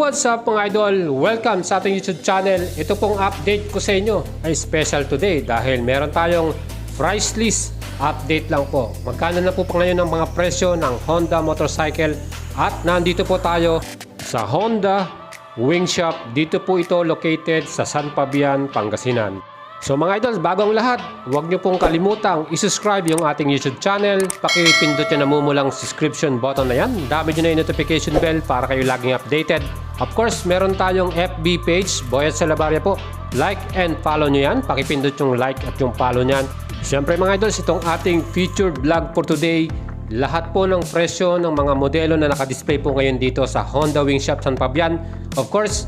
What's up mga idol? Welcome sa ating YouTube channel. Ito pong update ko sa inyo ay special today dahil meron tayong price list update lang po. Magkano na po pa ngayon ang mga presyo ng Honda motorcycle at nandito po tayo sa Honda Wing Shop. Dito po ito located sa San Fabian, Pangasinan. So mga idol, bagong lahat, huwag nyo pong kalimutang isubscribe yung ating YouTube channel. Pakipindot nyo na mumulang subscription button na yan. Dami nyo na yung notification bell para kayo laging updated. Of course, meron tayong FB page, Boyet Salabarria po. Like and follow nyo yan. Pakipindot yung like at yung follow nyan. Siyempre mga idols, itong ating featured vlog for today. Lahat po ng presyo ng mga modelo na nakadisplay po ngayon dito sa Honda Wing Shop San Fabian. Of course,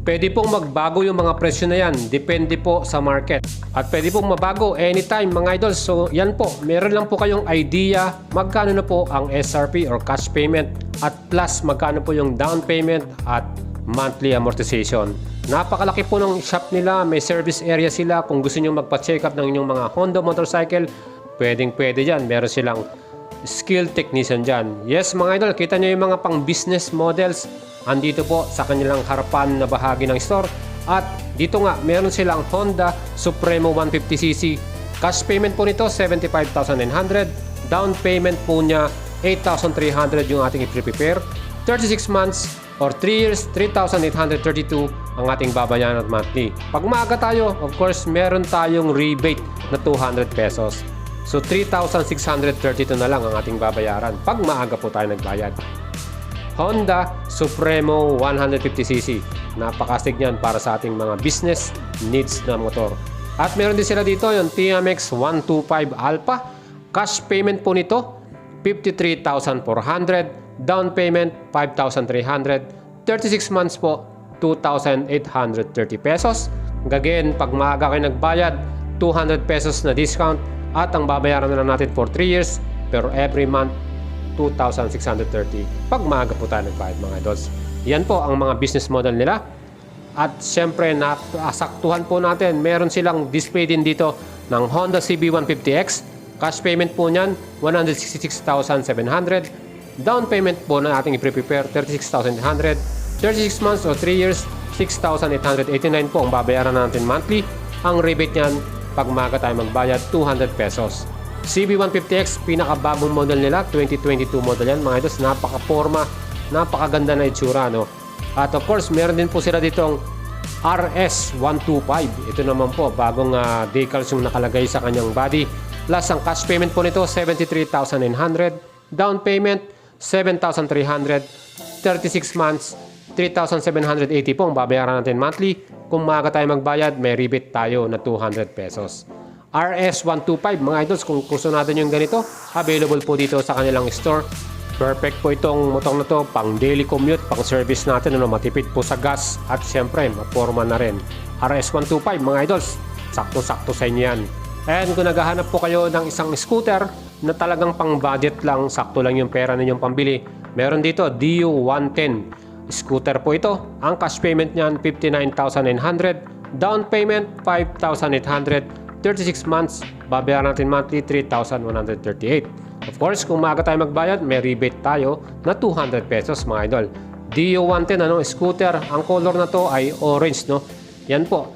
pwede pong magbago yung mga presyo na yan. Depende po sa market. At pwede pong mabago anytime mga idols. So yan po, meron lang po kayong idea magkano na po ang SRP or cash payment. At plus magkano po yung down payment at monthly amortization. Napakalaki po ng shop nila. May service area sila. Kung gusto nyo magpa-check up ng inyong mga Honda motorcycle, pwedeng pwede dyan. Meron silang skilled technician dyan. Yes mga idol, kita nyo yung mga pang business models. Andito po sa kanilang harapan na bahagi ng store. At dito nga, meron silang Honda Supremo 150cc. Cash payment po nito, 75,900. Down payment po niya, 8,300 yung ating i-prepare. 36 months or 3 years, 3,832 ang ating babayaran at monthly. Pag maaga tayo, of course, meron tayong rebate na 200 pesos. So 3,632 na lang ang ating babayaran pag maaga po tayo nagbayad. Honda Supremo 150cc. Napakastig niyan para sa ating mga business needs na motor. At meron din sila dito yung TMX 125 Alpha. Cash payment po nito 53,400. Down payment 5,300. 36 months po 2,830 pesos. Again, pag maaga kayo nagbayad, 200 pesos na discount. At ang babayaran na lang natin for 3 years pero every month 2,630 pag maaga po tayo nagbayad mga idols. Yan po ang mga business model nila. At syempre nasaktuhan po natin, meron silang display din dito ng Honda CB150X. Cash payment po niyan 166,700. Down payment po na ating i-prepare 36,800. 36 months o 3 years 6,889 po ang babayaran natin monthly. Ang rebate niyan pag maaga tayo magbayad 200 pesos. CB150X, pinakabagong model nila, 2022 model yan mga idols. Napaka-forma, napakaganda na itsura, no? At of course, meron din po sila ditong RS125. Ito naman po, bagong decals yung nakalagay sa kanyang body. Plus, ang cash payment po nito, 73,900. Down payment, 7,300. 36 months, 3,780 po ang babayaran natin monthly. Kung maaga tayo magbayad, may rebate tayo na 200 pesos. RS125 mga idols, kung gusto natin yung ganito, available po dito sa kanilang store. Perfect po itong motor na to pang daily commute, pang service natin, matipid po sa gas at syempre maporma na rin. RS125 mga idols, sakto-sakto sa inyo yan. And kung naghahanap po kayo ng isang scooter na talagang pang budget lang, sakto lang yung pera ninyong pambili, meron dito DU110 scooter po ito. Ang cash payment niyan 59,900, down payment 5,800. 36 months, babayaran natin monthly 3,138. Of course, kung maaga tayo magbayad, may rebate tayo na 200 pesos mga idol. DU110 scooter, ang color na to ay orange, no? Yan po.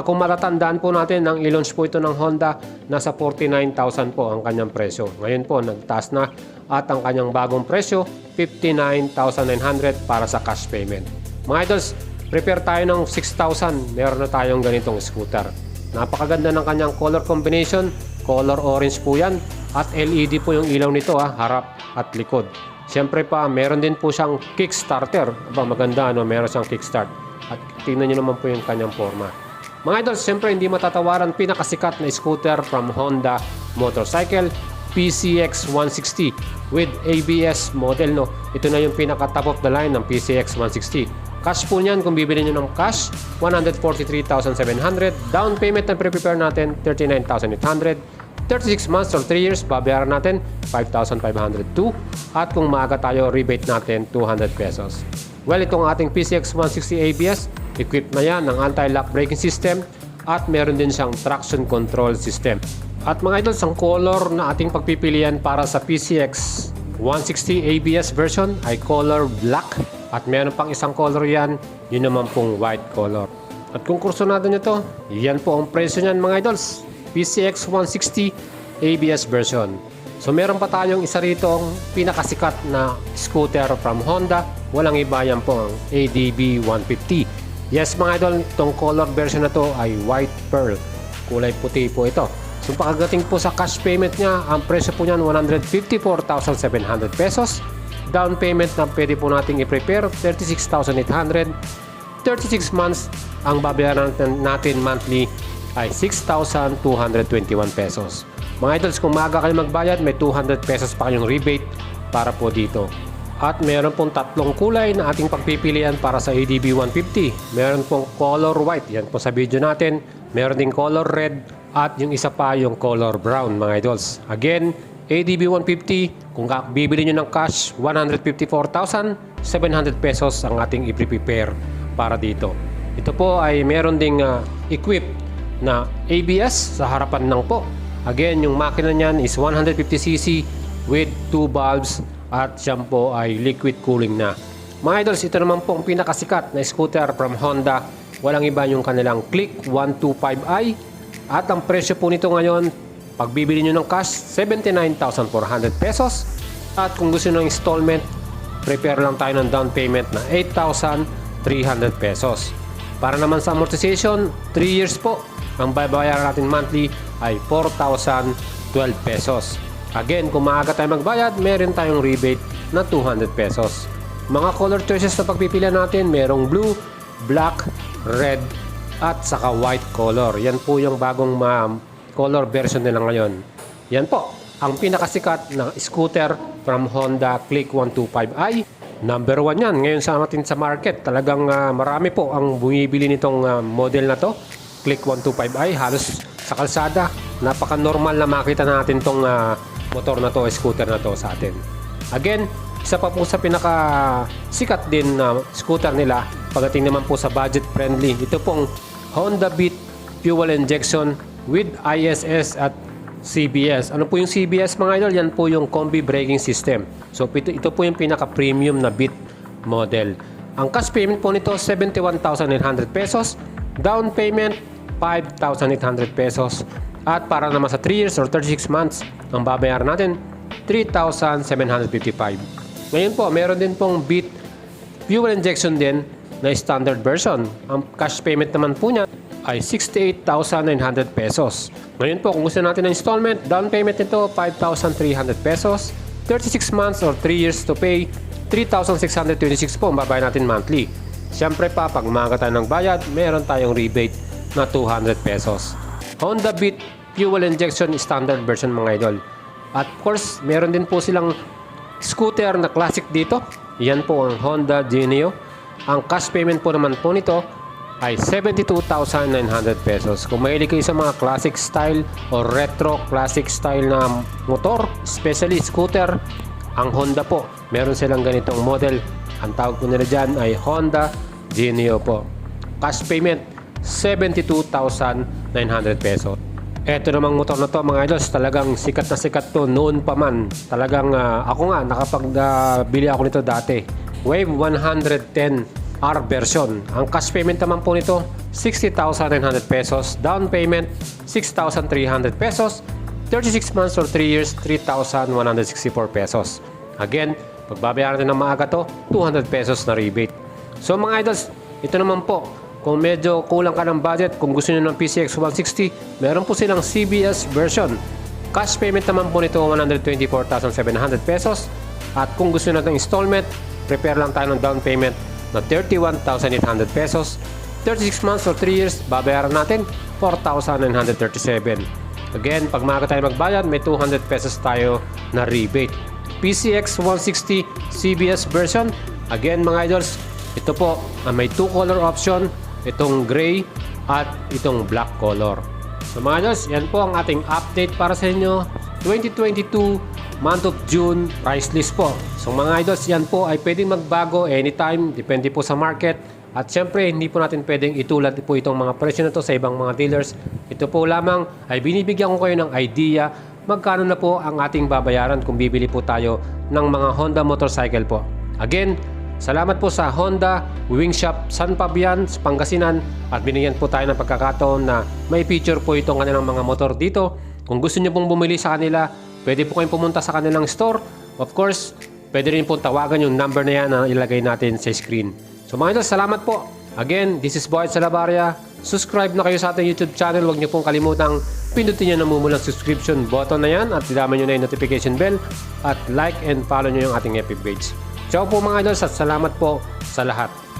Kung matatandaan po natin, nang i-launch po ito ng Honda, nasa 49,000 po ang kanyang presyo. Ngayon po, nagtaas na at ang kanyang bagong presyo, 59,900 para sa cash payment. Mga idols, prepare tayo ng 6,000, meron na tayong ganitong scooter. Napakaganda ng kanyang color combination, color orange po yan. At LED po yung ilaw nito harap at likod. Siyempre pa, meron din po siyang kickstarter. Aba, maganda meron siyang kickstart. At tingnan nyo naman po yung kanyang forma. Mga idol, siyempre hindi matatawaran pinakasikat na scooter from Honda Motorcycle, PCX 160 with ABS model. Ito na yung pinaka top of the line ng PCX 160. Cash po niyan, kung bibili nyo ng cash, 143,700. Down payment na pre-prepare natin, 39,800. 36 months or 3 years, babayaran natin 5,502. At kung maaga tayo, rebate natin 200 pesos. Well, itong ating PCX 160 ABS, equipped na yan ng anti-lock braking system at meron din siyang traction control system. At mga idol, ang color na ating pagpipilian para sa PCX 160 ABS version ay color black. At meron pang isang color yan, yun naman pong white color. At kung kursunado nyo to, yan po ang presyo nyan mga idols. PCX 160 ABS version. So meron pa tayong isa rito pinakasikat na scooter from Honda. Walang iba, yan po ang ADB 150. Yes mga idol, itong color version na to ay white pearl. Kulay puti po ito. So pagdating po sa cash payment niya, ang presyo po niyan 154,700 pesos. Down payment na pwede po nating i-prepare 36,800. 36 months ang babayaran natin monthly ay 6,221 pesos. Mga idols, kung maaga kayo magbayad, may 200 pesos pa kayong rebate para po dito. At meron pong tatlong kulay na ating pagpipilian para sa ADB 150. Meron pong color white, yan po sa video natin. Meron ding color red at yung isa pa yung color brown mga idols. Again, ADB 150, kung bibili nyo ng cash, 154,700 pesos ang ating i-prepare para dito. Ito po ay meron ding equipped na ABS sa harapan ng po. Again, yung makina niyan is 150cc with 2 bulbs at siyan po ay liquid cooling na. Mga idols, ito naman po ang pinakasikat na scooter from Honda. Walang iba yung kanilang Click 125i at ang presyo po nito ngayon, pag bibili nyo ng cash, 79,400 pesos. At kung gusto nyo ng installment, prepare lang tayo ng down payment na 8,300 pesos. Para naman sa amortization, 3 years po. Ang babayaran natin monthly ay 4,012 pesos. Again, kung maaga tayo magbayad, meron tayong rebate na 200 pesos. Mga color choices na pagpipilian natin, merong blue, black, red, at saka white color. Yan po yung bagong color version nila ngayon. Yan po, ang pinakasikat na scooter from Honda Click 125i. Number 1 yan ngayon sa atin sa market. Talagang marami po ang bumibili nitong model na to. Click 125i, halos sa kalsada. Napaka-normal na makita natin tong motor na to, scooter na to sa atin. Again, isa pa po sa pinaka-sikat din na scooter nila, pagdating naman po sa budget friendly. Ito pong Honda Beat fuel injection with ISS at CBS. Ano po yung CBS mga idol? Yan po yung combi braking system. So ito po yung pinaka-premium na Beat model. Ang cash payment po nito 71,900 pesos. Down payment 5,800 pesos. At para naman sa 3 years or 36 months, ang babayaran natin 3,755. Ngayon po, meron din pong Beat fuel injection din na standard version. Ang cash payment naman po niya ay 68,900 pesos. Ngayon po, kung gusto natin ng installment, down payment nito 5,300 pesos. 36 months or 3 years to pay, 3,626 po ang babayaran natin monthly. Siyempre pa, pag maaga tayo ng bayad, meron tayong rebate na 200 pesos. Honda Beat fuel injection standard version mga idol. At of course, meron din po silang scooter na classic dito. Yan po ang Honda Genio. Ang cash payment po naman po nito ay 72,900 pesos. Kung mahilig kayo sa mga classic style o retro classic style na motor, especially scooter, ang Honda po, meron silang ganitong model. Ang tawag po nila dyan ay Honda Genio po. Cash payment 72,900 pesos. Ito namang motor na to mga idols, talagang sikat na sikat to noon pa man. Talagang ako nga nakapag-bili ako nito dati. Wave 110R version. Ang cash payment naman po nito 60,900 pesos. Down payment 6,300 pesos. 36 months or 3 years 3,164 pesos. Again, pagbabayaran natin ng maaga to 200 pesos na rebate. So mga idols, ito naman po, kung medyo kulang ka ng budget, kung gusto niyo ng PCX 160, meron po silang CBS version. cash payment naman po nito 124,700 pesos. At kung gusto nyo ng installment, prepare lang tayo ng down payment na 31,800 pesos. 36 months or 3 years, babayaran natin 4,937. Again, pag maaga tayo magbayad, may 200 pesos tayo na rebate. PCX 160 CBS version. Again mga idols, ito po may 2 color option, itong gray at itong black color. So mga idols, yan po ang ating update para sa inyo 2022 month of June price list po. So mga idols, yan po ay pwedeng magbago anytime, depende po sa market. At syempre, hindi po natin pwedeng itulad po itong mga presyo na to sa ibang mga dealers. Ito po lamang ay binibigyan ko kayo ng idea magkano na po ang ating babayaran kung bibili po tayo ng mga Honda motorcycle po. Again, salamat po sa Honda Wing Shop San Fabian, Pangasinan, at binigyan po tayo ng pagkakataon na may feature po itong kanilang mga motor dito. Kung gusto nyo pong bumili sa kanila, pwede po kayong pumunta sa kanilang store. Of course, pwede rin po tawagan yung number na yan na ilagay natin sa screen. So mga idol, salamat po. Again, this is Boyd Salabaria. Subscribe na kayo sa ating YouTube channel. Huwag niyo pong kalimutang pindutin yung namumulang subscription button na yan at idama nyo na yung notification bell at like and follow nyo yung ating FB page. Ciao po mga idol at salamat po sa lahat.